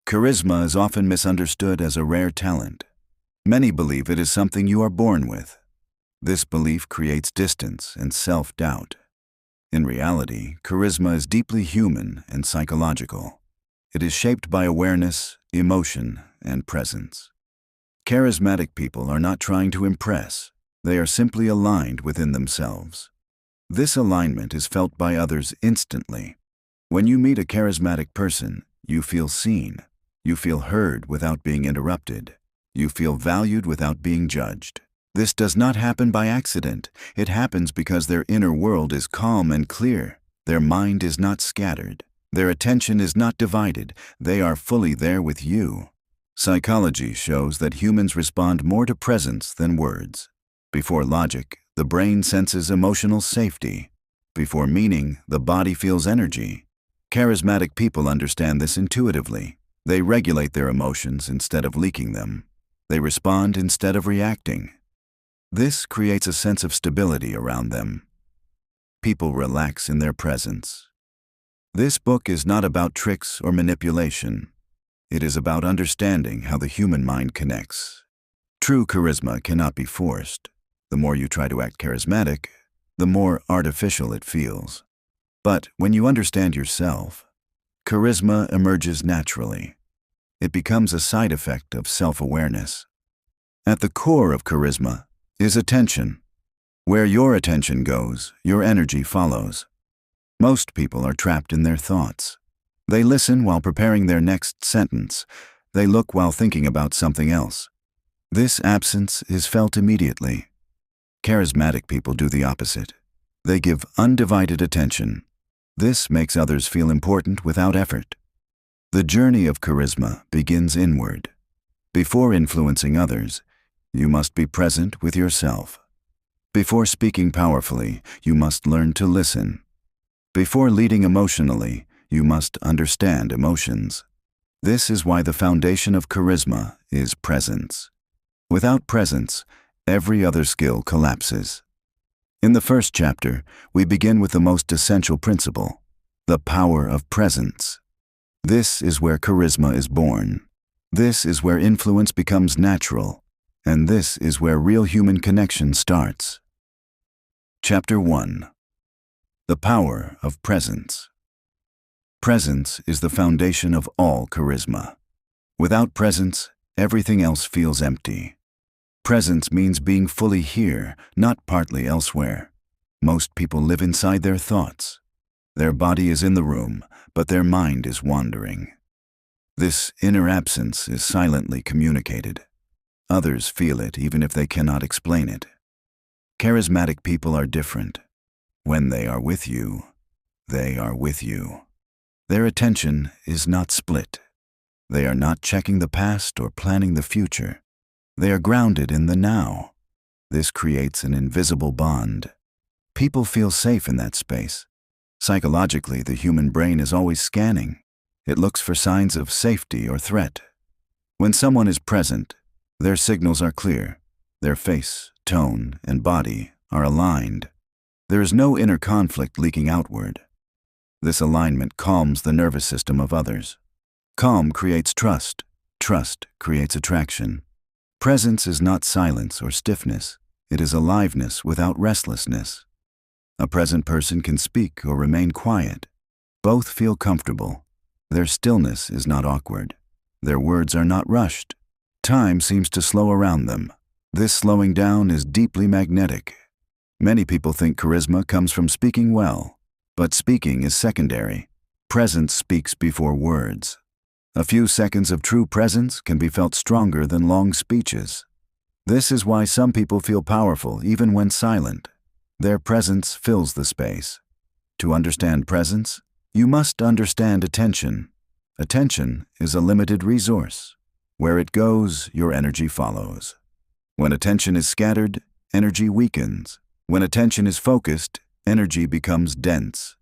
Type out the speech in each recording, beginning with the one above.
Charisma is often misunderstood as a rare talent. Many believe it is something you are born with. This belief creates distance and self-doubt. In reality, charisma is deeply human and psychological. It is shaped by awareness, emotion, and presence. Charismatic people are not trying to impress. They are simply aligned within themselves. This alignment is felt by others instantly. When you meet a charismatic person, you feel seen. You feel heard without being interrupted. You feel valued without being judged. This does not happen by accident. It happens because their inner world is calm and clear. Their mind is not scattered. Their attention is not divided. They are fully there with you. Psychology shows that humans respond more to presence than words. Before logic, the brain senses emotional safety. Before meaning, the body feels energy. Charismatic people understand this intuitively. They regulate their emotions instead of leaking them. They respond instead of reacting. This creates a sense of stability around them. People relax in their presence. This book is not about tricks or manipulation. It is about understanding how the human mind connects. True charisma cannot be forced. The more you try to act charismatic, the more artificial it feels. But when you understand yourself, charisma emerges naturally. It becomes a side effect of self-awareness. At the core of charisma is attention. Where your attention goes, your energy follows. Most people are trapped in their thoughts. They listen while preparing their next sentence. They look while thinking about something else. This absence is felt immediately. Charismatic people do the opposite. They give undivided attention. This makes others feel important without effort. The journey of charisma begins inward. Before influencing others, you must be present with yourself. Before speaking powerfully, you must learn to listen. Before leading emotionally, you must understand emotions. This is why the foundation of charisma is presence. Without presence, every other skill collapses. In the first chapter, we begin with the most essential principle, the power of presence. This is where charisma is born. This is where influence becomes natural. And this is where real human connection starts. Chapter 1. The Power of Presence. Presence is the foundation of all charisma. Without presence, everything else feels empty. Presence means being fully here, not partly elsewhere. Most people live inside their thoughts. Their body is in the room, but their mind is wandering. This inner absence is silently communicated. Others feel it even if they cannot explain it. Charismatic people are different. When they are with you, they are with you. Their attention is not split. They are not checking the past or planning the future. They are grounded in the now. This creates an invisible bond. People feel safe in that space. Psychologically, the human brain is always scanning. It looks for signs of safety or threat. When someone is present, their signals are clear. Their face, tone, and body are aligned. There is no inner conflict leaking outward. This alignment calms the nervous system of others. Calm creates trust. Trust creates attraction. Presence is not silence or stiffness. It is aliveness without restlessness. A present person can speak or remain quiet. Both feel comfortable. Their stillness is not awkward. Their words are not rushed. Time seems to slow around them. This slowing down is deeply magnetic. Many people think charisma comes from speaking well, but speaking is secondary. Presence speaks before words. A few seconds of true presence can be felt stronger than long speeches. This is why some people feel powerful even when silent. Their presence fills the space. To understand presence, you must understand attention. Attention is a limited resource. Where it goes, your energy follows. When attention is scattered, energy weakens. When attention is focused, energy becomes dense.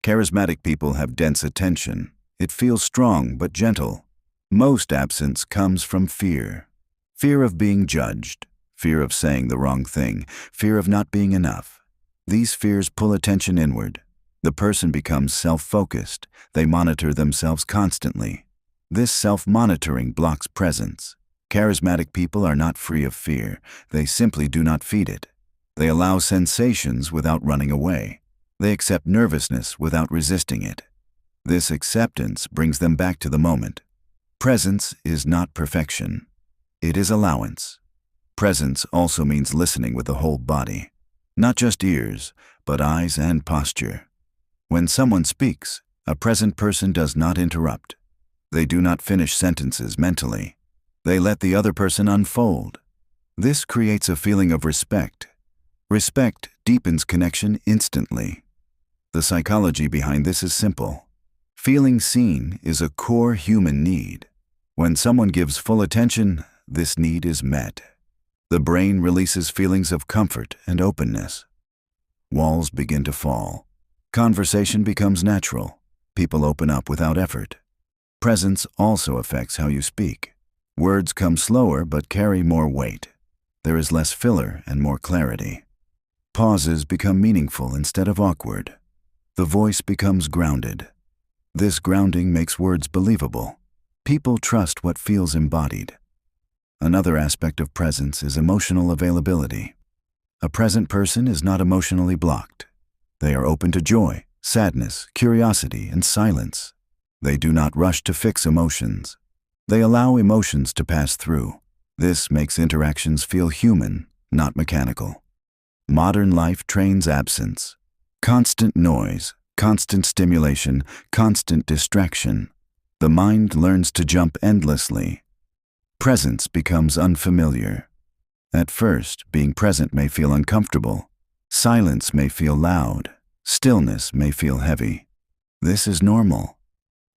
Charismatic people have dense attention. It feels strong but gentle. Most absence comes from fear. Fear of being judged, fear of saying the wrong thing, fear of not being enough. These fears pull attention inward. The person becomes self-focused. They monitor themselves constantly. This self-monitoring blocks presence. Charismatic people are not free of fear. They simply do not feed it. They allow sensations without running away. They accept nervousness without resisting it. This acceptance brings them back to the moment. Presence is not perfection. It is allowance. Presence also means listening with the whole body. Not just ears, but eyes and posture. When someone speaks, a present person does not interrupt. They do not finish sentences mentally. They let the other person unfold. This creates a feeling of respect. Respect deepens connection instantly. The psychology behind this is simple. Feeling seen is a core human need. When someone gives full attention, this need is met. The brain releases feelings of comfort and openness. Walls begin to fall. Conversation becomes natural. People open up without effort. Presence also affects how you speak. Words come slower but carry more weight. There is less filler and more clarity. Pauses become meaningful instead of awkward. The voice becomes grounded. This grounding makes words believable. People trust what feels embodied. Another aspect of presence is emotional availability. A present person is not emotionally blocked. They are open to joy, sadness, curiosity, and silence. They do not rush to fix emotions. They allow emotions to pass through. This makes interactions feel human, not mechanical. Modern life trains absence. Constant noise, constant stimulation, constant distraction. The mind learns to jump endlessly. Presence becomes unfamiliar. At first, being present may feel uncomfortable. Silence may feel loud. Stillness may feel heavy. This is normal.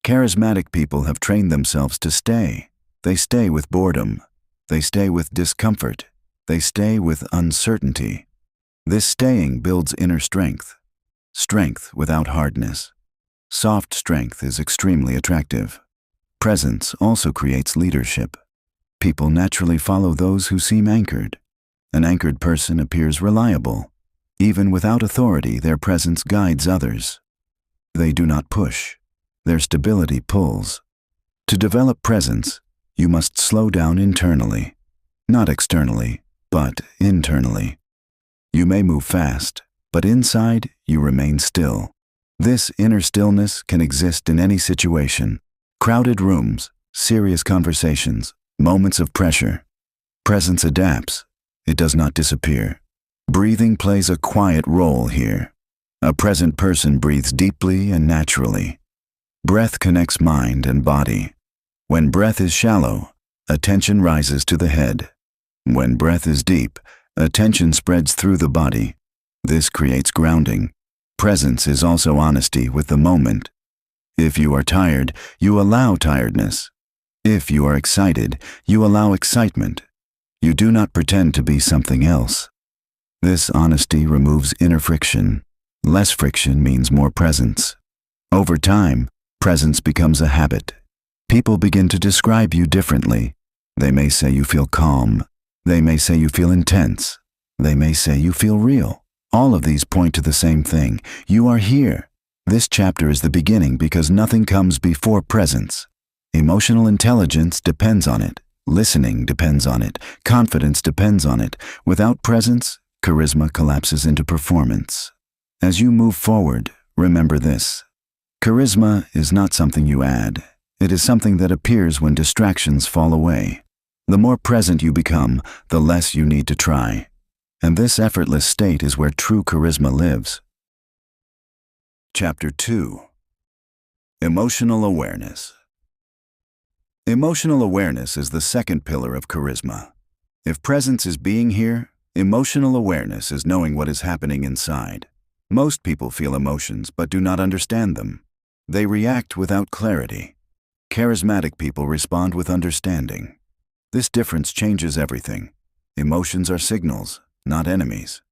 Charismatic people have trained themselves to stay. They stay with boredom. They stay with discomfort. They stay with uncertainty. This staying builds inner strength. Strength without hardness. Soft strength is extremely attractive. Presence also creates leadership. People naturally follow those who seem anchored. An anchored person appears reliable. Even without authority, their presence guides others. They do not push. Their stability pulls. To develop presence, you must slow down internally. Not externally, but internally. You may move fast, but inside you remain still. This inner stillness can exist in any situation. Crowded rooms, serious conversations, moments of pressure. Presence adapts. It does not disappear. Breathing plays a quiet role here. A present person breathes deeply and naturally. Breath connects mind and body. When breath is shallow, attention rises to the head. When breath is deep, attention spreads through the body. This creates grounding. Presence is also honesty with the moment. If you are tired, you allow tiredness. If you are excited, you allow excitement. You do not pretend to be something else. This honesty removes inner friction. Less friction means more presence. Over time, presence becomes a habit. People begin to describe you differently. They may say you feel calm. They may say you feel intense. They may say you feel real. All of these point to the same thing. You are here. This chapter is the beginning because nothing comes before presence. Emotional intelligence depends on it. Listening depends on it. Confidence depends on it. Without presence, charisma collapses into performance. As you move forward, remember this. Charisma is not something you add. It is something that appears when distractions fall away. The more present you become, the less you need to try. And this effortless state is where true charisma lives. Chapter 2. Emotional Awareness. Emotional awareness is the second pillar of charisma. If presence is being here, emotional awareness is knowing what is happening inside. Most people feel emotions but do not understand them. They react without clarity. Charismatic people respond with understanding. This difference changes everything. Emotions are signals, not enemies.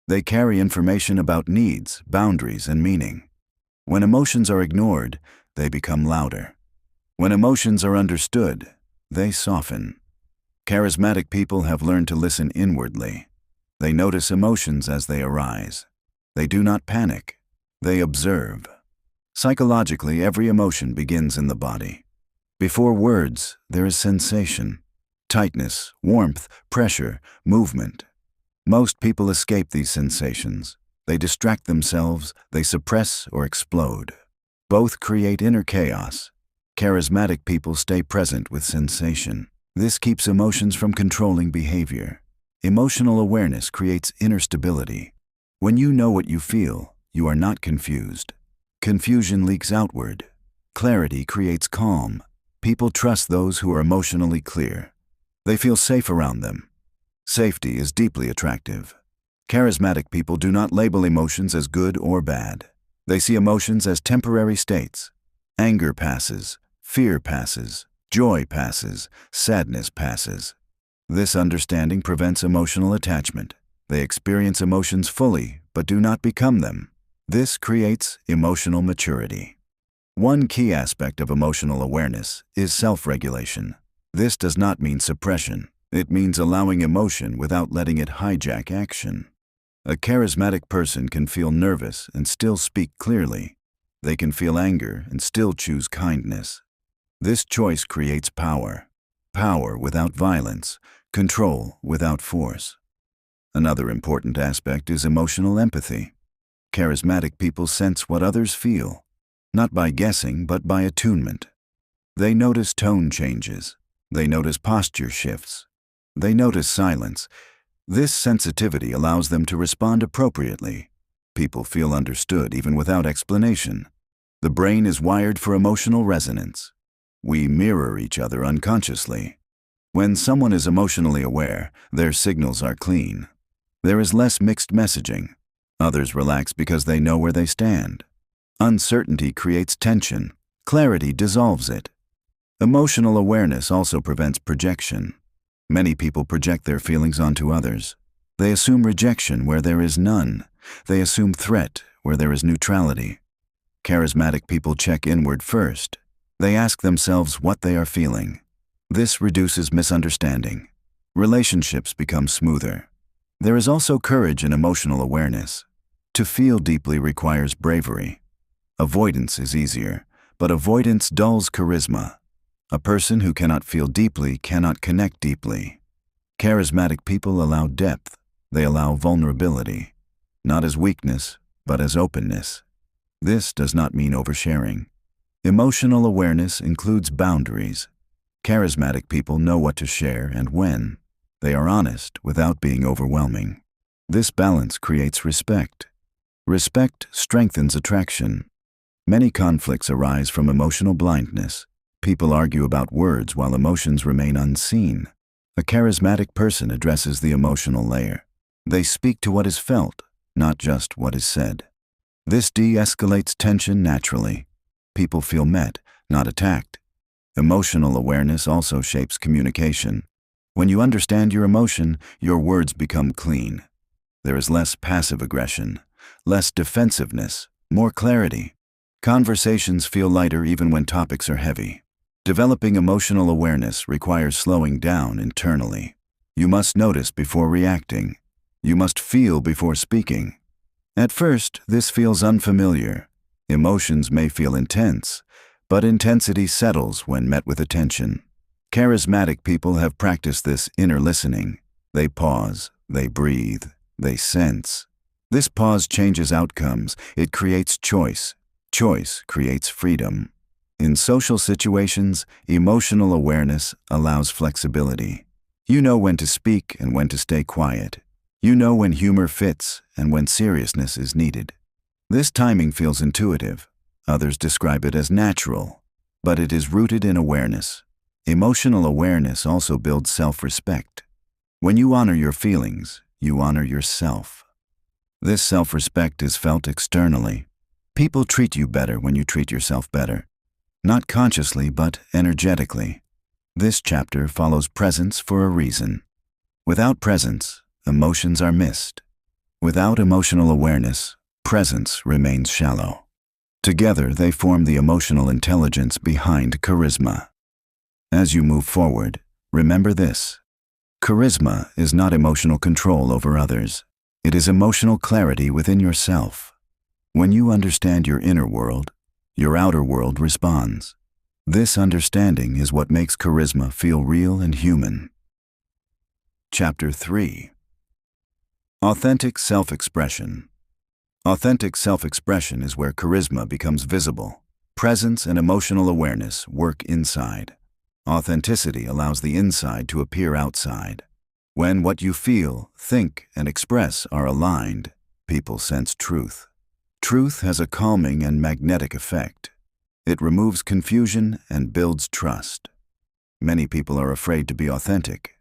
They carry information about needs, boundaries, and meaning. When emotions are ignored, they become louder. When emotions are understood, they soften. Charismatic people have learned to listen inwardly. They notice emotions as they arise. They do not panic. They observe. Psychologically, every emotion begins in the body. Before words, there is sensation, tightness, warmth, pressure, movement. Most people escape these sensations. They distract themselves, they suppress or explode. Both create inner chaos. Charismatic people stay present with sensation. This keeps emotions from controlling behavior. Emotional awareness creates inner stability. When you know what you feel, you are not confused. Confusion leaks outward. Clarity creates calm. People trust those who are emotionally clear. They feel safe around them. Safety is deeply attractive. Charismatic people do not label emotions as good or bad. They see emotions as temporary states. Anger passes, fear passes, joy passes, sadness passes. This understanding prevents emotional attachment. They experience emotions fully, but do not become them. This creates emotional maturity. One key aspect of emotional awareness is self-regulation. This does not mean suppression. It means allowing emotion without letting it hijack action. A charismatic person can feel nervous and still speak clearly. They can feel anger and still choose kindness. This choice creates power. Power without violence, control without force. Another important aspect is emotional empathy. Charismatic people sense what others feel, not by guessing but by attunement. They notice tone changes. They notice posture shifts. They notice silence. This sensitivity allows them to respond appropriately. People feel understood even without explanation. The brain is wired for emotional resonance. We mirror each other unconsciously. When someone is emotionally aware, their signals are clean. There is less mixed messaging. Others relax because they know where they stand. Uncertainty creates tension. Clarity dissolves it. Emotional awareness also prevents projection. Many people project their feelings onto others. They assume rejection where there is none. They assume threat where there is neutrality. Charismatic people check inward first. They ask themselves what they are feeling. This reduces misunderstanding. Relationships become smoother. There is also courage in emotional awareness. To feel deeply requires bravery. Avoidance is easier, but avoidance dulls charisma. A person who cannot feel deeply cannot connect deeply. Charismatic people allow depth. They allow vulnerability, not as weakness, but as openness. This does not mean oversharing. Emotional awareness includes boundaries. Charismatic people know what to share and when. They are honest without being overwhelming. This balance creates respect. Respect strengthens attraction. Many conflicts arise from emotional blindness. People argue about words while emotions remain unseen. A charismatic person addresses the emotional layer. They speak to what is felt, not just what is said. This de-escalates tension naturally. People feel met, not attacked. Emotional awareness also shapes communication. When you understand your emotion, your words become clean. There is less passive aggression, less defensiveness, more clarity. Conversations feel lighter even when topics are heavy. Developing emotional awareness requires slowing down internally. You must notice before reacting. You must feel before speaking. At first, this feels unfamiliar. Emotions may feel intense, but intensity settles when met with attention. Charismatic people have practiced this inner listening. They pause, they breathe, they sense. This pause changes outcomes. It creates choice. Choice creates freedom. In social situations, emotional awareness allows flexibility. You know when to speak and when to stay quiet. You know when humor fits and when seriousness is needed. This timing feels intuitive. Others describe it as natural, but it is rooted in awareness. Emotional awareness also builds self-respect. When you honor your feelings, you honor yourself. This self-respect is felt externally. People treat you better when you treat yourself better. Not consciously, but energetically. This chapter follows presence for a reason. Without presence, emotions are missed. Without emotional awareness, presence remains shallow. Together, they form the emotional intelligence behind charisma. As you move forward, remember this. Charisma is not emotional control over others. It is emotional clarity within yourself. When you understand your inner world, your outer world responds. This understanding is what makes charisma feel real and human. Chapter 3. Authentic Self-Expression. Authentic self-expression is where charisma becomes visible. Presence and emotional awareness work inside. Authenticity allows the inside to appear outside. When what you feel, think, and express are aligned, people sense truth. Truth has a calming and magnetic effect. It removes confusion and builds trust. Many people are afraid to be authentic.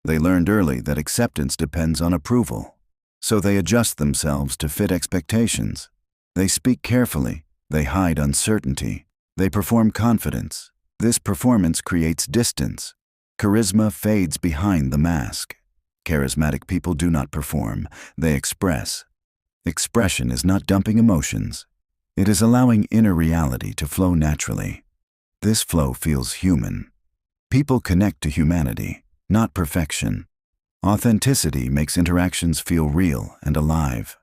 They learned early that acceptance depends on approval, so they adjust themselves to fit expectations. They speak carefully, they hide uncertainty, they perform confidence. This performance creates distance. Charisma fades behind the mask. Charismatic people do not perform, they express. Expression is not dumping emotions. It is allowing inner reality to flow naturally. This flow feels human. People connect to humanity, not perfection. Authenticity makes interactions feel real and alive.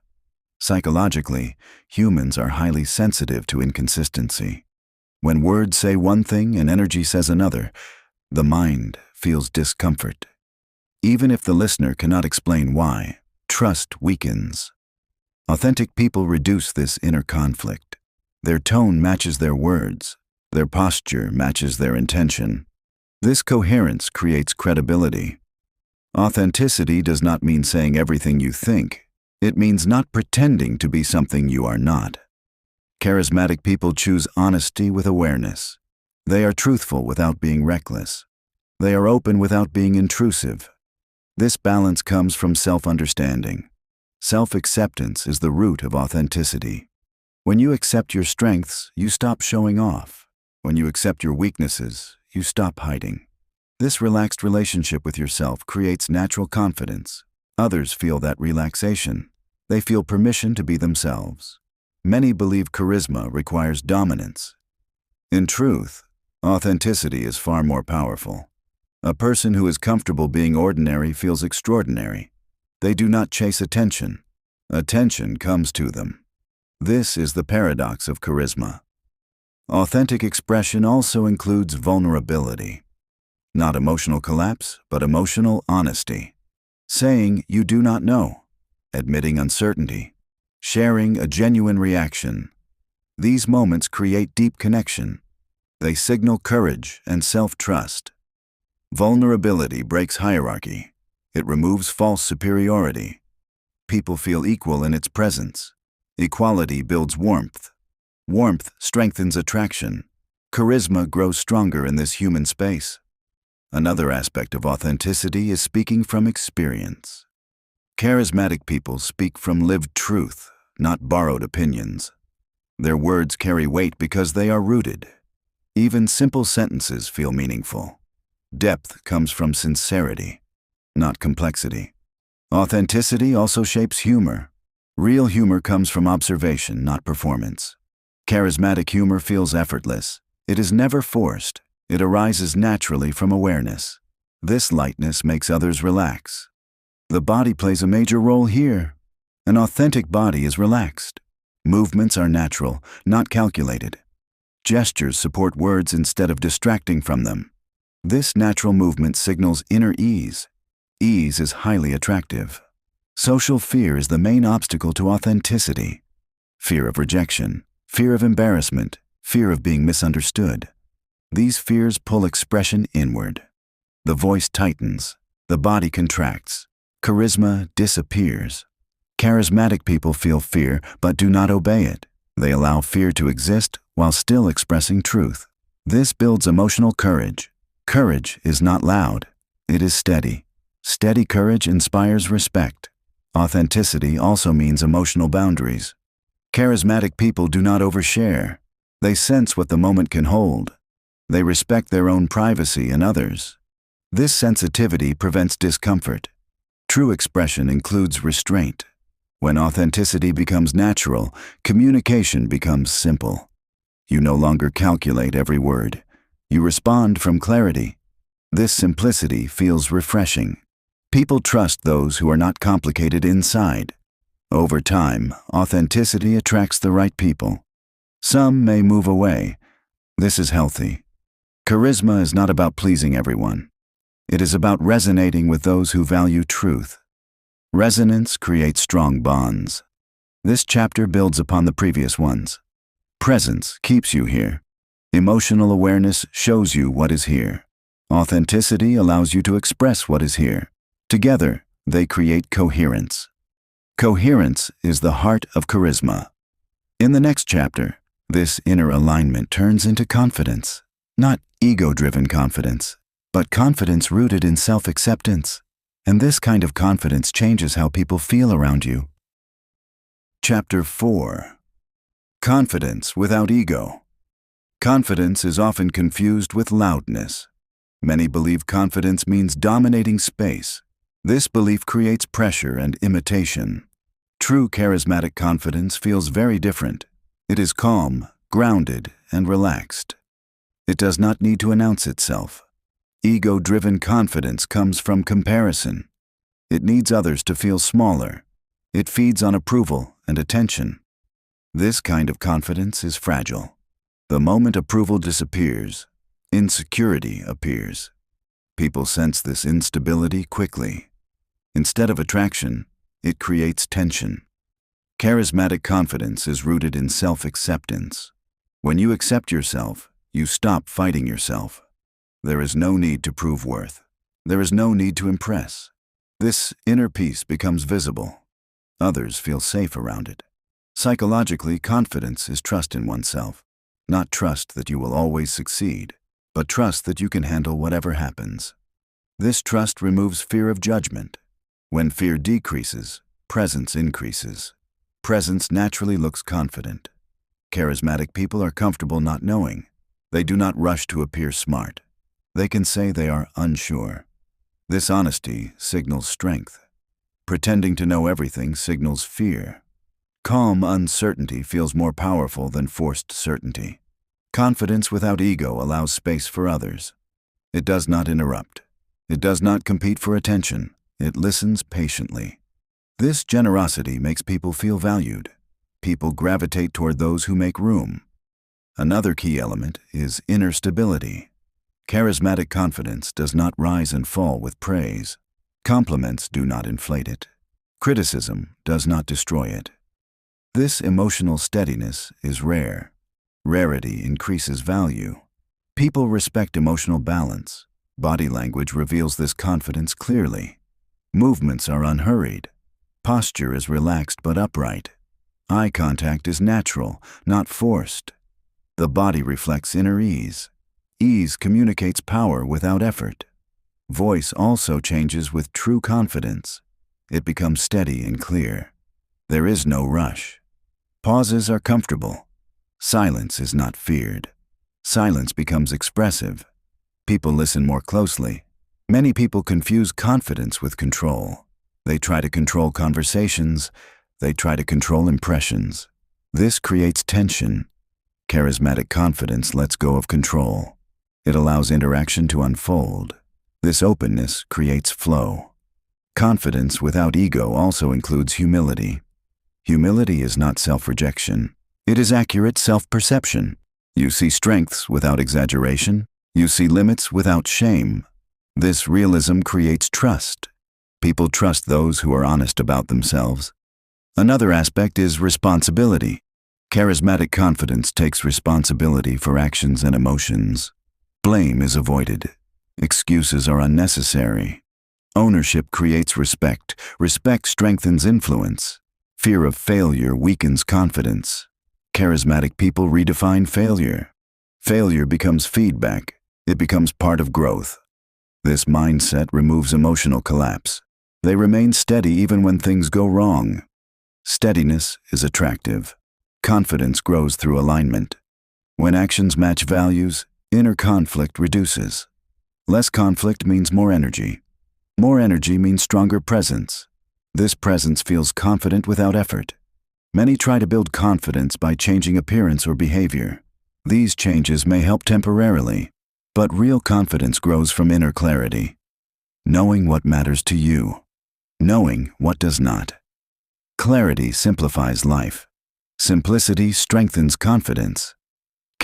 Psychologically, humans are highly sensitive to inconsistency. When words say one thing and energy says another, the mind feels discomfort. Even if the listener cannot explain why, trust weakens. Authentic people reduce this inner conflict. Their tone matches their words. Their posture matches their intention. This coherence creates credibility. Authenticity does not mean saying everything you think. It means not pretending to be something you are not. Charismatic people choose honesty with awareness. They are truthful without being reckless. They are open without being intrusive. This balance comes from self-understanding. Self-acceptance is the root of authenticity. When you accept your strengths, you stop showing off. When you accept your weaknesses, you stop hiding. This relaxed relationship with yourself creates natural confidence. Others feel that relaxation. They feel permission to be themselves. Many believe charisma requires dominance. In truth, authenticity is far more powerful. A person who is comfortable being ordinary feels extraordinary. They do not chase attention. Attention comes to them. This is the paradox of charisma. Authentic expression also includes vulnerability. Not emotional collapse, but emotional honesty. Saying you do not know, admitting uncertainty, sharing a genuine reaction. These moments create deep connection. They signal courage and self-trust. Vulnerability breaks hierarchy. It removes false superiority. People feel equal in its presence. Equality builds warmth. Warmth strengthens attraction. Charisma grows stronger in this human space. Another aspect of authenticity is speaking from experience. Charismatic people speak from lived truth, not borrowed opinions. Their words carry weight because they are rooted. Even simple sentences feel meaningful. Depth comes from sincerity, not complexity. Authenticity also shapes humor. Real humor comes from observation, not performance. Charismatic humor feels effortless. It is never forced. It arises naturally from awareness. This lightness makes others relax. The body plays a major role here. An authentic body is relaxed. Movements are natural, not calculated. Gestures support words instead of distracting from them. This natural movement signals inner ease. Ease is highly attractive. Social fear is the main obstacle to authenticity. Fear of rejection, fear of embarrassment, fear of being misunderstood. These fears pull expression inward. The voice tightens, the body contracts, charisma disappears. Charismatic people feel fear but do not obey it. They allow fear to exist while still expressing truth. This builds emotional courage. Courage is not loud, it is steady. Steady courage inspires respect. Authenticity also means emotional boundaries. Charismatic people do not overshare. They sense what the moment can hold. They respect their own privacy and others. This sensitivity prevents discomfort. True expression includes restraint. When authenticity becomes natural, communication becomes simple. You no longer calculate every word. You respond from clarity. This simplicity feels refreshing. People trust those who are not complicated inside. Over time, authenticity attracts the right people. Some may move away. This is healthy. Charisma is not about pleasing everyone. It is about resonating with those who value truth. Resonance creates strong bonds. This chapter builds upon the previous ones. Presence keeps you here. Emotional awareness shows you what is here. Authenticity allows you to express what is here. Together, they create coherence. Coherence is the heart of charisma. In the next chapter, this inner alignment turns into confidence. Not ego-driven confidence, but confidence rooted in self-acceptance. And this kind of confidence changes how people feel around you. Chapter 4. Confidence without ego. Confidence is often confused with loudness. Many believe confidence means dominating space. This belief creates pressure and imitation. True charismatic confidence feels very different. It is calm, grounded, and relaxed. It does not need to announce itself. Ego-driven confidence comes from comparison. It needs others to feel smaller. It feeds on approval and attention. This kind of confidence is fragile. The moment approval disappears, insecurity appears. People sense this instability quickly. Instead of attraction, it creates tension. Charismatic confidence is rooted in self-acceptance. When you accept yourself, you stop fighting yourself. There is no need to prove worth. There is no need to impress. This inner peace becomes visible. Others feel safe around it. Psychologically, confidence is trust in oneself. Not trust that you will always succeed, but trust that you can handle whatever happens. This trust removes fear of judgment. When fear decreases, presence increases. Presence naturally looks confident. Charismatic people are comfortable not knowing. They do not rush to appear smart. They can say they are unsure. This honesty signals strength. Pretending to know everything signals fear. Calm uncertainty feels more powerful than forced certainty. Confidence without ego allows space for others. It does not interrupt. It does not compete for attention. It listens patiently. This generosity makes people feel valued. People gravitate toward those who make room. Another key element is inner stability. Charismatic confidence does not rise and fall with praise. Compliments do not inflate it. Criticism does not destroy it. This emotional steadiness is rare. Rarity increases value. People respect emotional balance. Body language reveals this confidence clearly. Movements are unhurried. Posture is relaxed but upright. Eye contact is natural, not forced. The body reflects inner ease. Ease communicates power without effort. Voice also changes with true confidence. It becomes steady and clear. There is no rush. Pauses are comfortable. Silence is not feared. Silence becomes expressive. People listen more closely. Many people confuse confidence with control. They try to control conversations. They try to control impressions. This creates tension. Charismatic confidence lets go of control. It allows interaction to unfold. This openness creates flow. Confidence without ego also includes humility. Humility is not self-rejection. It is accurate self-perception. You see strengths without exaggeration. You see limits without shame. This realism creates trust. People trust those who are honest about themselves. Another aspect is responsibility. Charismatic confidence takes responsibility for actions and emotions. Blame is avoided. Excuses are unnecessary. Ownership creates respect. Respect strengthens influence. Fear of failure weakens confidence. Charismatic people redefine failure. Failure becomes feedback. It becomes part of growth. This mindset removes emotional collapse. They remain steady even when things go wrong. Steadiness is attractive. Confidence grows through alignment. When actions match values, inner conflict reduces. Less conflict means more energy. More energy means stronger presence. This presence feels confident without effort. Many try to build confidence by changing appearance or behavior. These changes may help temporarily, but real confidence grows from inner clarity. Knowing what matters to you. Knowing what does not. Clarity simplifies life. Simplicity strengthens confidence.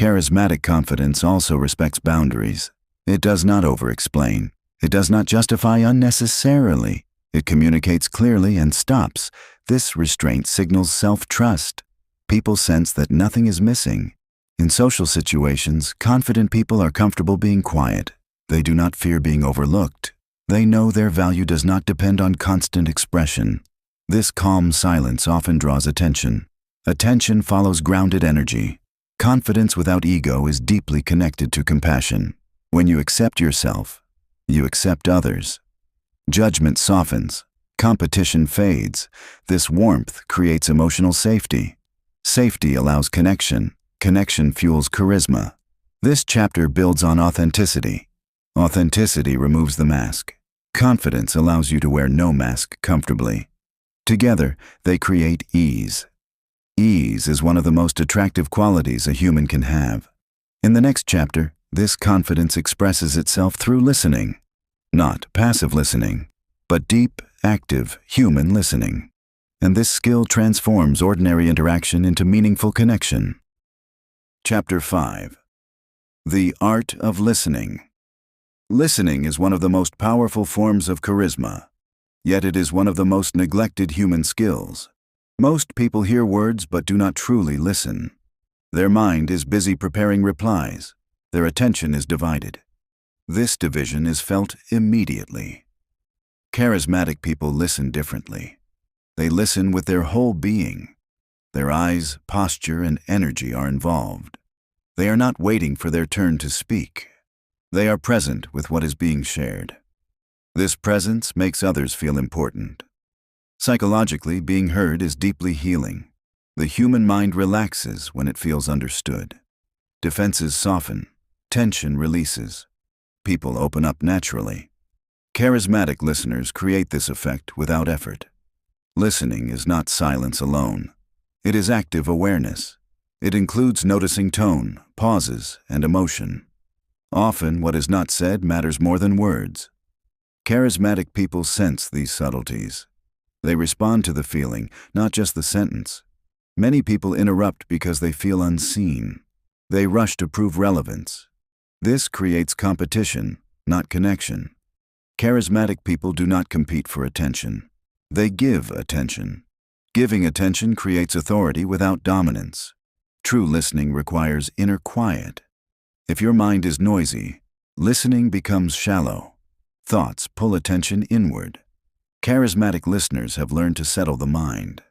Charismatic confidence also respects boundaries. It does not over-explain. It does not justify unnecessarily. It communicates clearly and stops. This restraint signals self-trust. People sense that nothing is missing. In social situations, confident people are comfortable being quiet. They do not fear being overlooked. They know their value does not depend on constant expression. This calm silence often draws attention. Attention follows grounded energy. Confidence without ego is deeply connected to compassion. When you accept yourself, you accept others. Judgment softens. Competition fades. This warmth creates emotional safety. Safety allows connection. Connection fuels charisma. This chapter builds on authenticity. Authenticity removes the mask. Confidence allows you to wear no mask comfortably. Together, they create ease. Ease is one of the most attractive qualities a human can have. In the next chapter, this confidence expresses itself through listening. Not passive listening, but deep, active, human listening. And this skill transforms ordinary interaction into meaningful connection. Chapter 5. The Art of Listening. Listening is one of the most powerful forms of charisma, yet it is one of the most neglected human skills. Most people hear words but do not truly listen. Their mind is busy preparing replies. Their attention is divided. This division is felt immediately. Charismatic people listen differently. They listen with their whole being. Their eyes, posture, and energy are involved. They are not waiting for their turn to speak. They are present with what is being shared. This presence makes others feel important. Psychologically, being heard is deeply healing. The human mind relaxes when it feels understood. Defenses soften. Tension releases. People open up naturally. Charismatic listeners create this effect without effort. Listening is not silence alone. It is active awareness. It includes noticing tone, pauses, and emotion. Often, what is not said matters more than words. Charismatic people sense these subtleties. They respond to the feeling, not just the sentence. Many people interrupt because they feel unseen. They rush to prove relevance. This creates competition, not connection. Charismatic people do not compete for attention. They give attention. Giving attention creates authority without dominance. True listening requires inner quiet. If your mind is noisy, listening becomes shallow. Thoughts pull attention inward. Charismatic listeners have learned to settle the mind.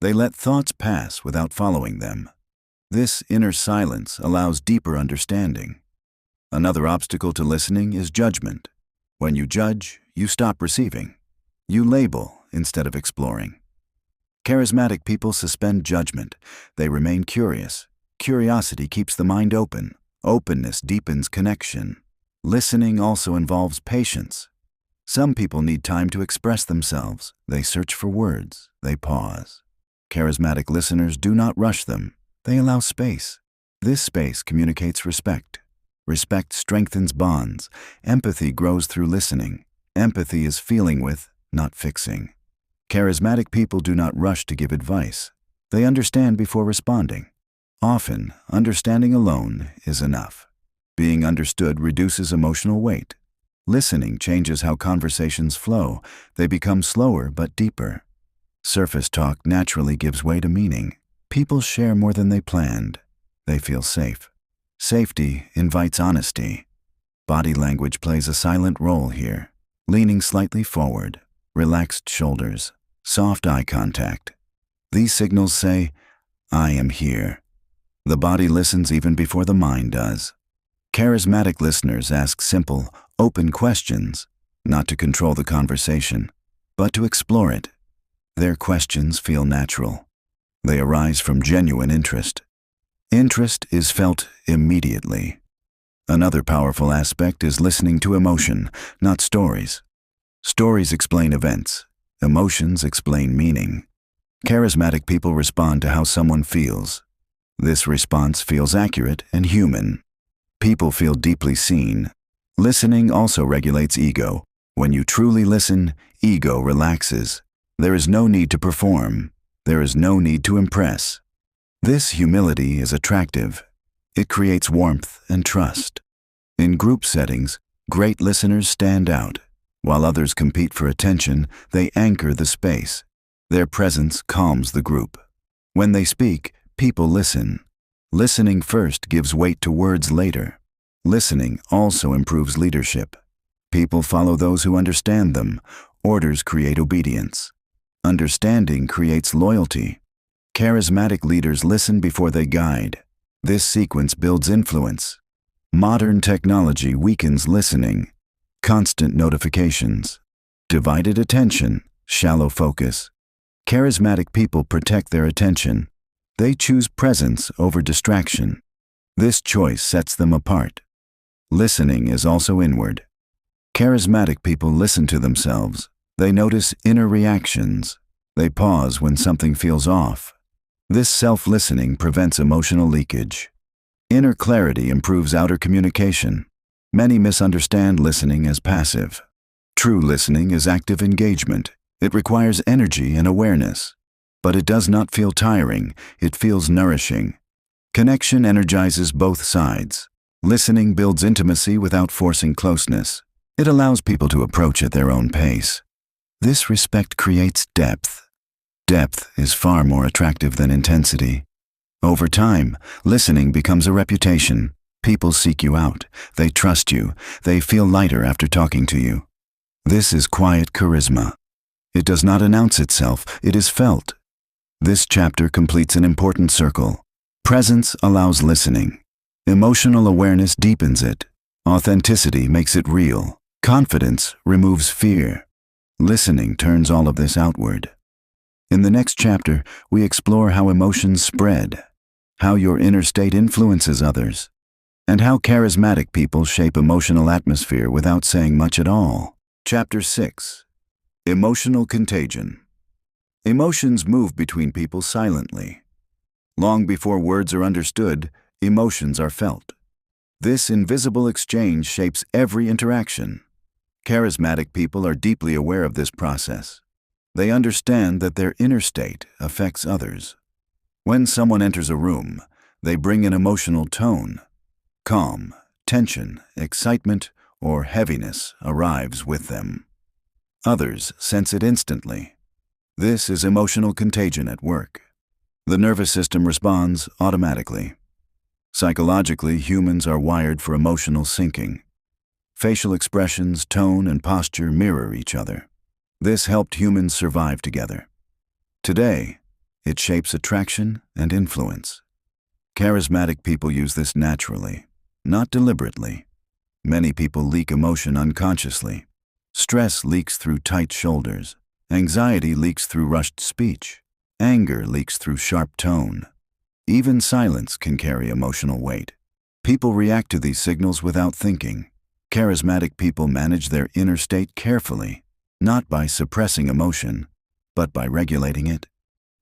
They let thoughts pass without following them. This inner silence allows deeper understanding. Another obstacle to listening is judgment. When you judge, you stop receiving. You label instead of exploring. Charismatic people suspend judgment. They remain curious. Curiosity keeps the mind open. Openness deepens connection. Listening also involves patience. Some people need time to express themselves. They search for words. They pause. Charismatic listeners do not rush them. They allow space. This space communicates respect. Respect strengthens bonds. Empathy grows through listening. Empathy is feeling with, not fixing. Charismatic people do not rush to give advice. They understand before responding. Often, understanding alone is enough. Being understood reduces emotional weight. Listening changes how conversations flow. They become slower but deeper. Surface talk naturally gives way to meaning. People share more than they planned. They feel safe. Safety invites honesty. Body language plays a silent role here. Leaning slightly forward, relaxed shoulders, soft eye contact. These signals say, "I am here." The body listens even before the mind does. Charismatic listeners ask simple, open questions, not to control the conversation, but to explore it. Their questions feel natural. They arise from genuine interest. Interest is felt immediately. Another powerful aspect is listening to emotion, not stories. Stories explain events. Emotions explain meaning. Charismatic people respond to how someone feels. This response feels accurate and human. People feel deeply seen. Listening also regulates ego. When you truly listen, ego relaxes. There is no need to perform. There is no need to impress. This humility is attractive. It creates warmth and trust. In group settings, great listeners stand out. While others compete for attention, they anchor the space. Their presence calms the group. When they speak, people listen. Listening first gives weight to words later. Listening also improves leadership. People follow those who understand them. Orders create obedience. Understanding creates loyalty. Charismatic leaders listen before they guide. This sequence builds influence. Modern technology weakens listening. Constant notifications. Divided attention, shallow focus. Charismatic people protect their attention. They choose presence over distraction. This choice sets them apart. Listening is also inward. Charismatic people listen to themselves. They notice inner reactions. They pause when something feels off. This self-listening prevents emotional leakage. Inner clarity improves outer communication. Many misunderstand listening as passive. True listening is active engagement. It requires energy and awareness. But it does not feel tiring, it feels nourishing. Connection energizes both sides. Listening builds intimacy without forcing closeness. It allows people to approach at their own pace. This respect creates depth. Depth is far more attractive than intensity. Over time, listening becomes a reputation. People seek you out. They trust you. They feel lighter after talking to you. This is quiet charisma. It does not announce itself, it is felt. This chapter completes an important circle. Presence allows listening. Emotional awareness deepens it. Authenticity makes it real. Confidence removes fear. Listening turns all of this outward. In the next chapter, we explore how emotions spread, how your inner state influences others, and how charismatic people shape emotional atmosphere without saying much at all. Chapter 6. Emotional Contagion. Emotions move between people silently. Long before words are understood, emotions are felt. This invisible exchange shapes every interaction. Charismatic people are deeply aware of this process. They understand that their inner state affects others. When someone enters a room, they bring an emotional tone. Calm, tension, excitement, or heaviness arrives with them. Others sense it instantly. This is emotional contagion at work. The nervous system responds automatically. Psychologically, humans are wired for emotional syncing. Facial expressions, tone, and posture mirror each other. This helped humans survive together. Today, it shapes attraction and influence. Charismatic people use this naturally, not deliberately. Many people leak emotion unconsciously. Stress leaks through tight shoulders. Anxiety leaks through rushed speech. Anger leaks through sharp tone. Even silence can carry emotional weight. People react to these signals without thinking. Charismatic people manage their inner state carefully, not by suppressing emotion, but by regulating it.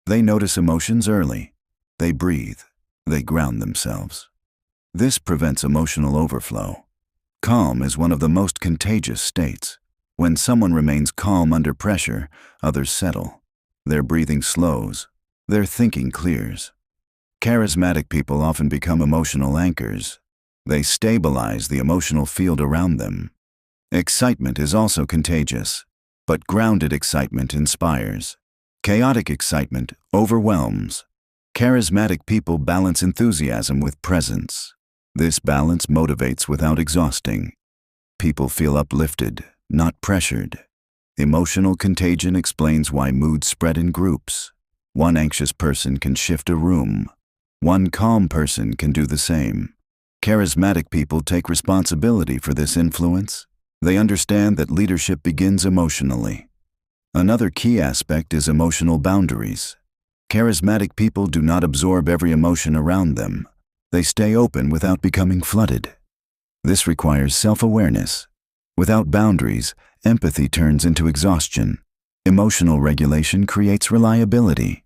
They notice emotions early. They breathe. They ground themselves. This prevents emotional overflow. Calm is one of the most contagious states. When someone remains calm under pressure, others settle. Their breathing slows. Their thinking clears. Charismatic people often become emotional anchors. They stabilize the emotional field around them. Excitement is also contagious, but grounded excitement inspires. Chaotic excitement overwhelms. Charismatic people balance enthusiasm with presence. This balance motivates without exhausting. People feel uplifted, not pressured. Emotional contagion explains why moods spread in groups. One anxious person can shift a room. One calm person can do the same. Charismatic people take responsibility for this influence. They understand that leadership begins emotionally. Another key aspect is emotional boundaries. Charismatic people do not absorb every emotion around them. They stay open without becoming flooded. This requires self-awareness. Without boundaries, empathy turns into exhaustion. Emotional regulation creates reliability.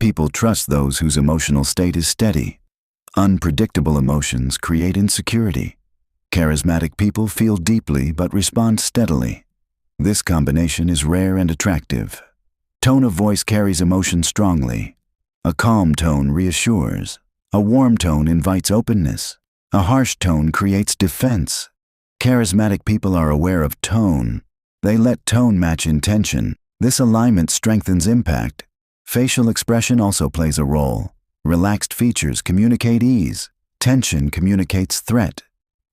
People trust those whose emotional state is steady. Unpredictable emotions create insecurity. Charismatic people feel deeply but respond steadily. This combination is rare and attractive. Tone of voice carries emotion strongly. A calm tone reassures. A warm tone invites openness. A harsh tone creates defense. Charismatic people are aware of tone. They let tone match intention. This alignment strengthens impact. Facial expression also plays a role. Relaxed features communicate ease. Tension communicates threat.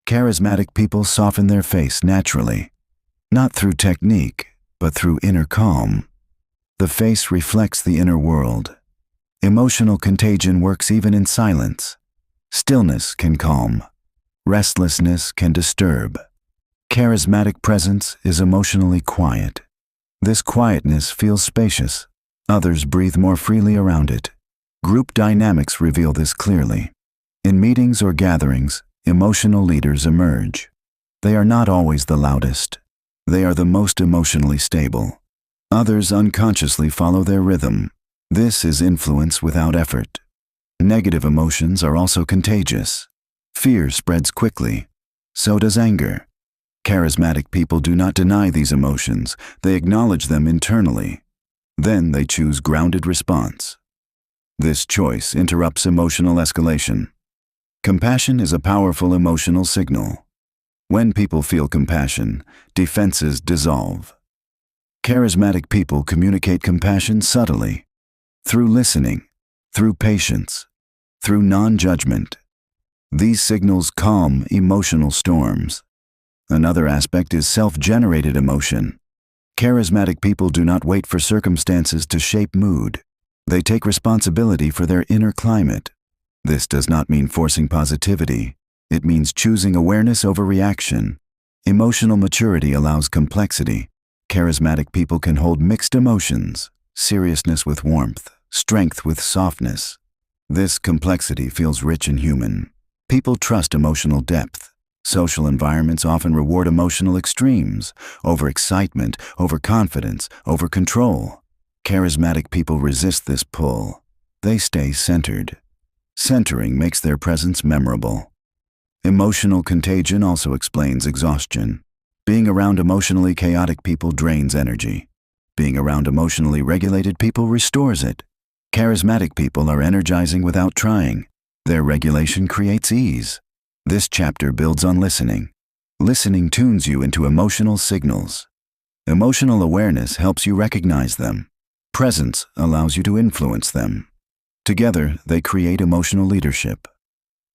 Charismatic people soften their face naturally, not through technique, but through inner calm. The face reflects the inner world. Emotional contagion works even in silence. Stillness can calm. Restlessness can disturb. Charismatic presence is emotionally quiet. This quietness feels spacious. Others breathe more freely around it. Group dynamics reveal this clearly. In meetings or gatherings, emotional leaders emerge. They are not always the loudest. They are the most emotionally stable. Others unconsciously follow their rhythm. This is influence without effort. Negative emotions are also contagious. Fear spreads quickly. So does anger. Charismatic people do not deny these emotions. They acknowledge them internally. Then they choose grounded response. This choice interrupts emotional escalation. Compassion is a powerful emotional signal. When people feel compassion, defenses dissolve. Charismatic people communicate compassion subtly, through listening, through patience, through non-judgment. These signals calm emotional storms. Another aspect is self-generated emotion. Charismatic people do not wait for circumstances to shape mood. They take responsibility for their inner climate. This does not mean forcing positivity. It means choosing awareness over reaction. Emotional maturity allows complexity. Charismatic people can hold mixed emotions, seriousness with warmth, strength with softness. This complexity feels rich and human. People trust emotional depth. Social environments often reward emotional extremes, overexcitement, overconfidence, overcontrol. Charismatic people resist this pull. They stay centered. Centering makes their presence memorable. Emotional contagion also explains exhaustion. Being around emotionally chaotic people drains energy. Being around emotionally regulated people restores it. Charismatic people are energizing without trying. Their regulation creates ease. This chapter builds on listening. Listening tunes you into emotional signals. Emotional awareness helps you recognize them. Presence allows you to influence them. Together, they create emotional leadership.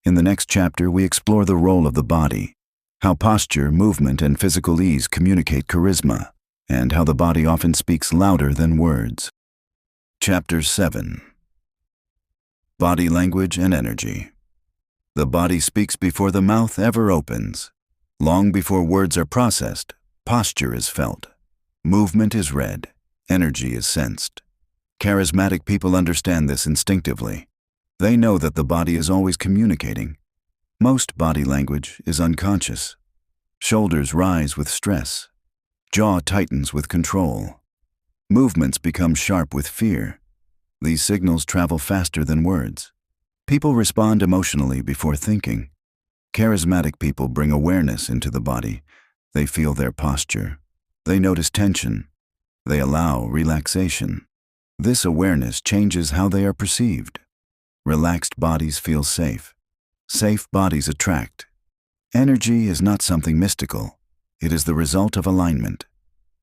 In the next chapter, we explore the role of the body, how posture, movement, and physical ease communicate charisma, and how the body often speaks louder than words. Chapter 7. Body Language and Energy. The body speaks before the mouth ever opens. Long before words are processed, posture is felt. Movement is read. Energy is sensed. Charismatic people understand this instinctively. They know that the body is always communicating. Most body language is unconscious. Shoulders rise with stress. Jaw tightens with control. Movements become sharp with fear. These signals travel faster than words. People respond emotionally before thinking. Charismatic people bring awareness into the body. They feel their posture. They notice tension. They allow relaxation. This awareness changes how they are perceived. Relaxed bodies feel safe. Safe bodies attract. Energy is not something mystical. It is the result of alignment.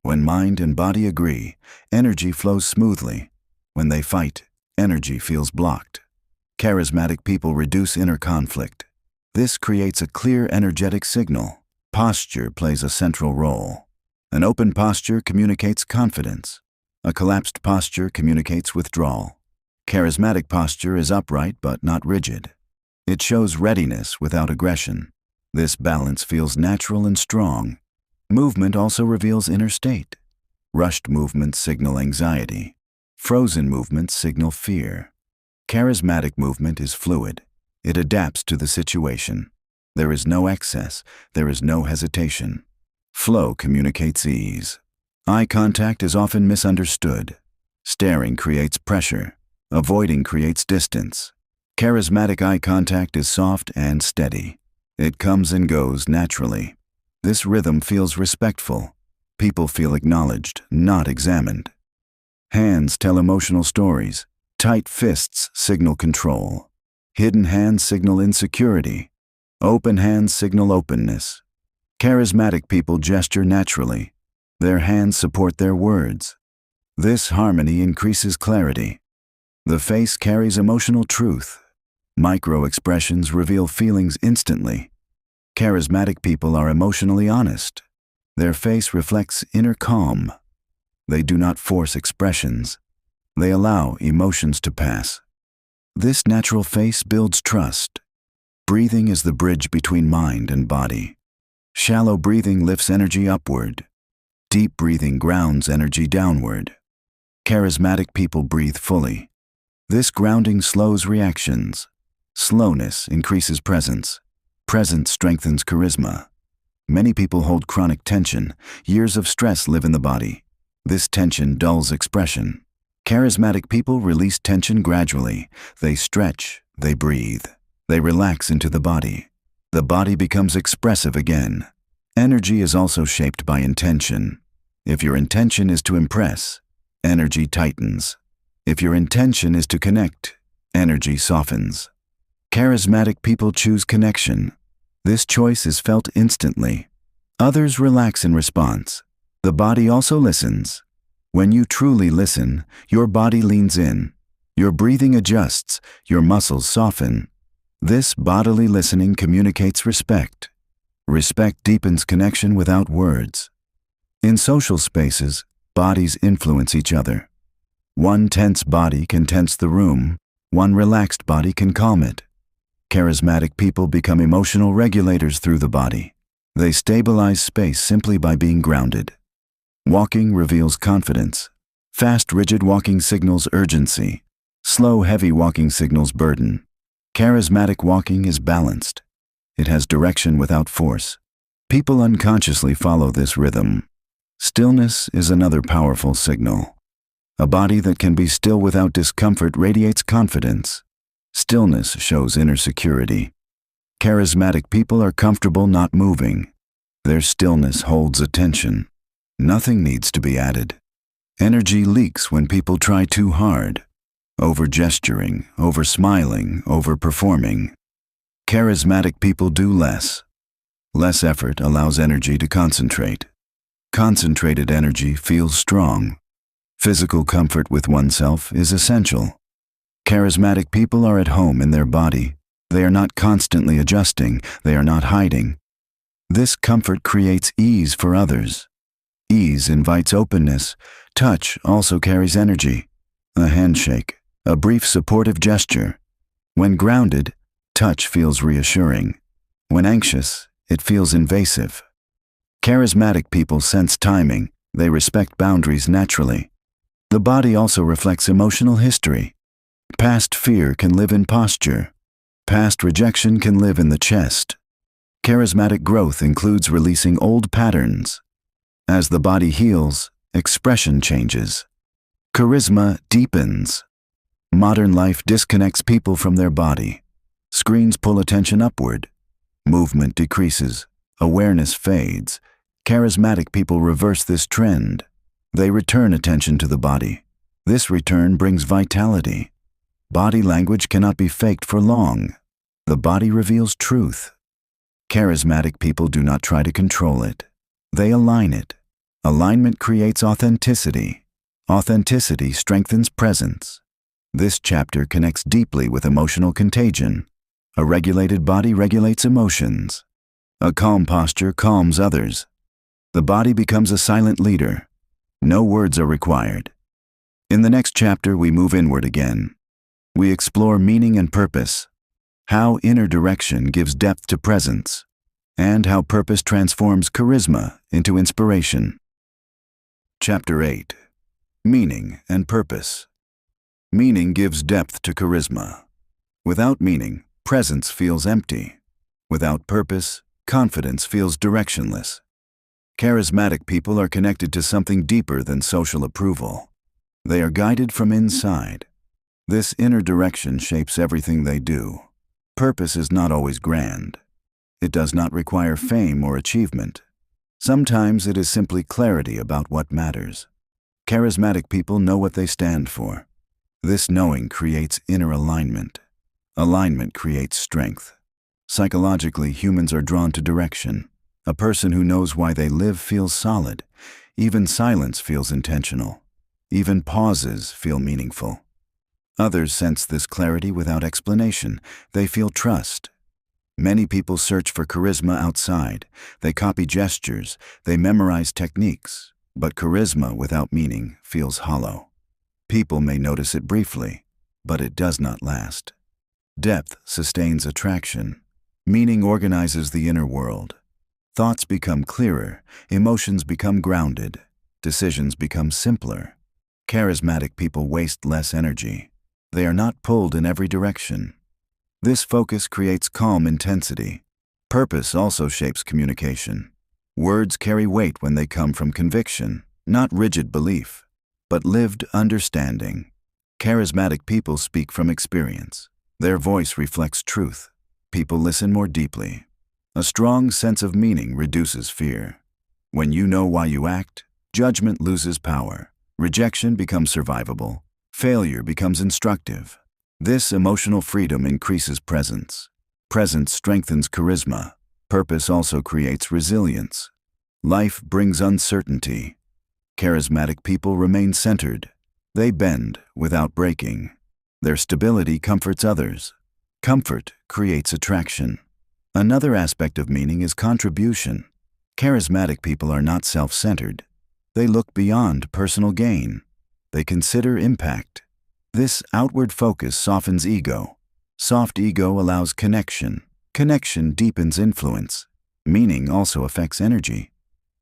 When mind and body agree, energy flows smoothly. When they fight, energy feels blocked. Charismatic people reduce inner conflict. This creates a clear energetic signal. Posture plays a central role. An open posture communicates confidence. A collapsed posture communicates withdrawal. Charismatic posture is upright but not rigid. It shows readiness without aggression. This balance feels natural and strong. Movement also reveals inner state. Rushed movements signal anxiety. Frozen movements signal fear. Charismatic movement is fluid. It adapts to the situation. There is no excess. There is no hesitation. Flow communicates ease. Eye contact is often misunderstood. Staring creates pressure. Avoiding creates distance. Charismatic eye contact is soft and steady. It comes and goes naturally. This rhythm feels respectful. People feel acknowledged, not examined. Hands tell emotional stories. Tight fists signal control. Hidden hands signal insecurity. Open hands signal openness. Charismatic people gesture naturally. Their hands support their words. This harmony increases clarity. The face carries emotional truth. Micro-expressions reveal feelings instantly. Charismatic people are emotionally honest. Their face reflects inner calm. They do not force expressions. They allow emotions to pass. This natural face builds trust. Breathing is the bridge between mind and body. Shallow breathing lifts energy upward. Deep breathing grounds energy downward. Charismatic people breathe fully. This grounding slows reactions. Slowness increases presence. Presence strengthens charisma. Many people hold chronic tension. Years of stress live in the body. This tension dulls expression. Charismatic people release tension gradually. They stretch, they breathe, they relax into the body. The body becomes expressive again. Energy is also shaped by intention. If your intention is to impress, energy tightens. If your intention is to connect, energy softens. Charismatic people choose connection. This choice is felt instantly. Others relax in response. The body also listens. When you truly listen, your body leans in. Your breathing adjusts, your muscles soften. This bodily listening communicates respect. Respect deepens connection without words. In social spaces, bodies influence each other. One tense body can tense the room. One relaxed body can calm it. Charismatic people become emotional regulators through the body. They stabilize space simply by being grounded. Walking reveals confidence. Fast, rigid walking signals urgency. Slow, heavy walking signals burden. Charismatic walking is balanced. It has direction without force. People unconsciously follow this rhythm. Stillness is another powerful signal. A body that can be still without discomfort radiates confidence. Stillness shows inner security. Charismatic people are comfortable not moving. Their stillness holds attention. Nothing needs to be added. Energy leaks when people try too hard. Over-gesturing, over-smiling, over-performing. Charismatic people do less. Less effort allows energy to concentrate. Concentrated energy feels strong. Physical comfort with oneself is essential. Charismatic people are at home in their body. They are not constantly adjusting. They are not hiding. This comfort creates ease for others. Ease invites openness. Touch also carries energy. A handshake, a brief supportive gesture. When grounded, touch feels reassuring. When anxious, it feels invasive. Charismatic people sense timing. They respect boundaries naturally. The body also reflects emotional history. Past fear can live in posture. Past rejection can live in the chest. Charismatic growth includes releasing old patterns. As the body heals, expression changes. Charisma deepens. Modern life disconnects people from their body. Screens pull attention upward. Movement decreases. Awareness fades. Charismatic people reverse this trend. They return attention to the body. This return brings vitality. Body language cannot be faked for long. The body reveals truth. Charismatic people do not try to control it. They align it. Alignment creates authenticity. Authenticity strengthens presence. This chapter connects deeply with emotional contagion. A regulated body regulates emotions. A calm posture calms others. The body becomes a silent leader. No words are required. In the next chapter, we move inward again. We explore meaning and purpose, how inner direction gives depth to presence, and how purpose transforms charisma into inspiration. Chapter 8. Meaning and Purpose. Meaning gives depth to charisma. Without meaning, presence feels empty. Without purpose, confidence feels directionless. Charismatic people are connected to something deeper than social approval. They are guided from inside. This inner direction shapes everything they do. Purpose is not always grand. It does not require fame or achievement. Sometimes it is simply clarity about what matters. Charismatic people know what they stand for. This knowing creates inner alignment. Alignment creates strength. Psychologically, humans are drawn to direction. A person who knows why they live feels solid. Even silence feels intentional. Even pauses feel meaningful. Others sense this clarity without explanation. They feel trust. Many people search for charisma outside. They copy gestures. They memorize techniques. But charisma without meaning feels hollow. People may notice it briefly, but it does not last. Depth sustains attraction. Meaning organizes the inner world. Thoughts become clearer. Emotions become grounded. Decisions become simpler. Charismatic people waste less energy. They are not pulled in every direction. This focus creates calm intensity. Purpose also shapes communication. Words carry weight when they come from conviction, not rigid belief, but lived understanding. Charismatic people speak from experience. Their voice reflects truth. People listen more deeply. A strong sense of meaning reduces fear. When you know why you act, judgment loses power. Rejection becomes survivable. Failure becomes instructive. This emotional freedom increases presence. Presence strengthens charisma. Purpose also creates resilience. Life brings uncertainty. Charismatic people remain centered. They bend without breaking. Their stability comforts others. Comfort creates attraction. Another aspect of meaning is contribution. Charismatic people are not self-centered. They look beyond personal gain. They consider impact. This outward focus softens ego. Soft ego allows connection. Connection deepens influence. Meaning also affects energy.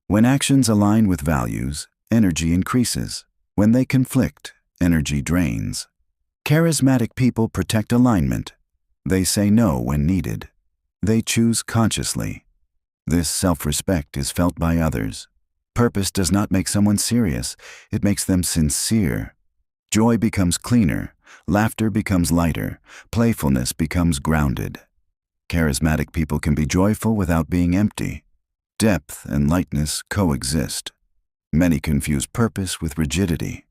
When actions align with values, energy increases. When they conflict, energy drains. Charismatic people protect alignment. They say no when needed. They choose consciously. This self-respect is felt by others. Purpose does not make someone serious. It makes them sincere. Joy becomes cleaner. Laughter becomes lighter. Playfulness becomes grounded. Charismatic people can be joyful without being empty. Depth and lightness coexist. Many confuse purpose with rigidity.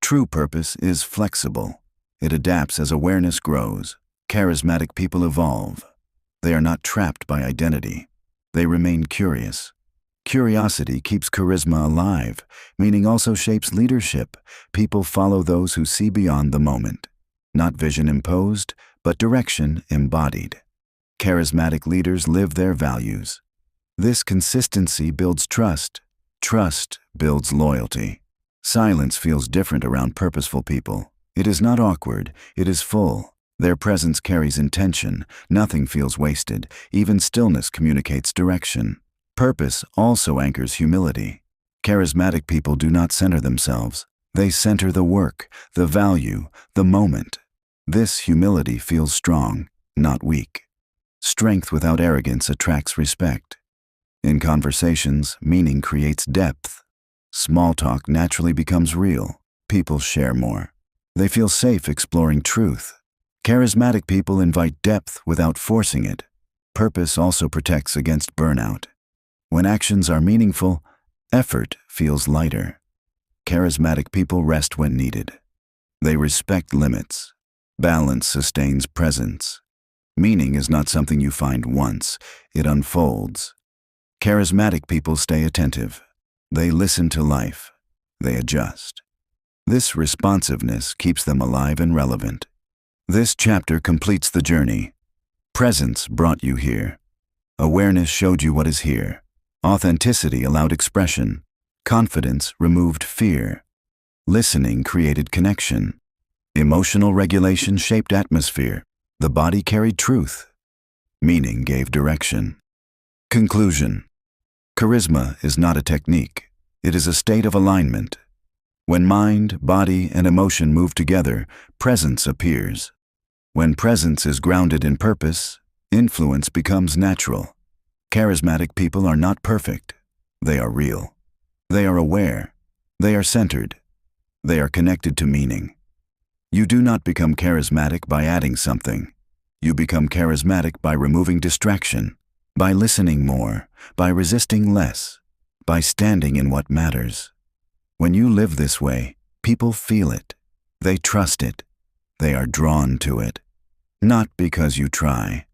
True purpose is flexible. It adapts as awareness grows. Charismatic people evolve. They are not trapped by identity. They remain curious. Curiosity keeps charisma alive. Meaning also shapes leadership. People follow those who see beyond the moment. Not vision imposed, but direction embodied. Charismatic leaders live their values. This consistency builds trust. Trust builds loyalty. Silence feels different around purposeful people. It is not awkward, it is full. Their presence carries intention. Nothing feels wasted. Even stillness communicates direction. Purpose also anchors humility. Charismatic people do not center themselves. They center the work, the value, the moment. This humility feels strong, not weak. Strength without arrogance attracts respect. In conversations, meaning creates depth. Small talk naturally becomes real. People share more. They feel safe exploring truth. Charismatic people invite depth without forcing it. Purpose also protects against burnout. When actions are meaningful, effort feels lighter. Charismatic people rest when needed. They respect limits. Balance sustains presence. Meaning is not something you find once. It unfolds. Charismatic people stay attentive. They listen to life. They adjust. This responsiveness keeps them alive and relevant. This chapter completes the journey. Presence brought you here. Awareness showed you what is here. Authenticity allowed expression. Confidence removed fear. Listening created connection. Emotional regulation shaped atmosphere. The body carried truth. Meaning gave direction. Conclusion. Charisma is not a technique. It is a state of alignment. When mind, body, and emotion move together, presence appears. When presence is grounded in purpose, influence becomes natural. Charismatic people are not perfect. They are real. They are aware. They are centered. They are connected to meaning. You do not become charismatic by adding something. You become charismatic by removing distraction, by listening more, by resisting less, by standing in what matters. When you live this way, people feel it. They trust it. They are drawn to it. not because you try,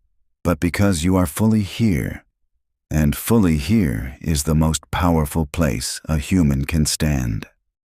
but because you are fully here. And fully here is the most powerful place a human can stand.